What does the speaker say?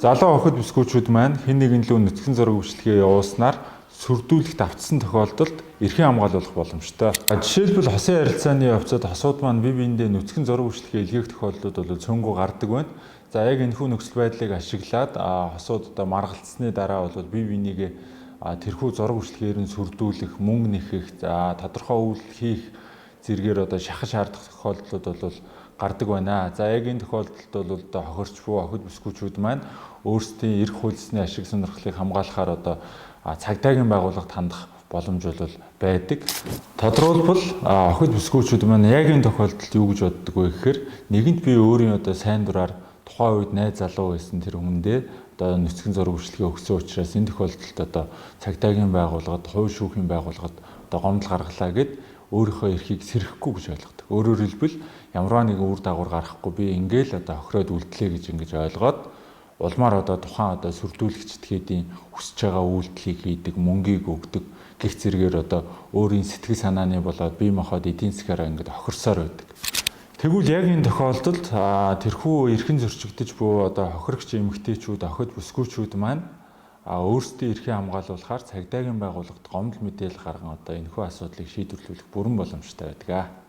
Залуу охид бүсгүүчүүд маань хэн нэгэн лөө нүцгэн зураг бичлэгээ явуулснаар сүрдүүлэх давтсан тохиолдолд эрхийн хамгаалуулах боломжтой. Жишээлбэл хосын харилцааны явцад хосууд маань бие биендээ нүцгэн зураг бичлэгээ илгээх тохиолдлууд бол цөөнгүй гардаг байна. За яг энэхүү нөхцөл байдлыг ашиглаад хосууд одоо маргалцсны дараа бол бие бинийгээ тэрхүү зураг бичлэгээр нь сүрдүүлэх, мөнгө нэхэх, тодорхой үйл хийх зэргээр одоо шахаж шаардах тохиолдлууд бол гардаг байна. За яг энэ тохиолдолд бол одоо хохирч буй охид бүсгүүчүүд маань өөрсдийн эрх хуульсны ашиг сонирхлыг хамгаалахаар одоо цагдаагийн байгууллагад хандах боломж бол байдаг. Тодорхойлбол охид бүсгүүчүүд маань яг энэ тохиолдолд юу гэж боддог вэ гэхээр нэгэнт би өөрийн одоо сайн дураар тухайн үед найз залуу байсан тэр хүндээ одоо нүцгэн зураг бичлэгээ өгсөн учраас энэ тохиолдолд одоо цагдаагийн байгууллагад, хувь шүүхийн байгууллагад одоо гомдол гаргалаа гэд өөрийнхөө эрхийг сэрхэхгүй гэж ойлгодог. Өөрөөр хэлбэл ямарваа нэгэн үр дагавар гарахгүй би ингээл одоо хохироод үлдлээ гэж ингэж ойлгоод улмаар одоо тухайн одоо сүрдүүлэгч этгээдийн хүсэж байгаа үйлдэлийг хийдэг, мөнгийг өгдөг гэх зэрэгээр одоо өөрийн сэтгэл санааны болоод бие махбод эдийн засгаараа ингэж хохирсоор байдаг. Тэгвэл яг энэ тохиолдолд тэрхүү эрхэн зөрчигдөж буй одоо хохирогч эмэгтэйчүүд, охид бүсгүүчүүд маань өөрсдийн эрхээ хамгаалуулахаар цагдаагийн байгууллагад гомдол мэдээлэл гарган одоо энэхүү асуудлыг шийдвэрлэх бүрэн боломжтой байдаг.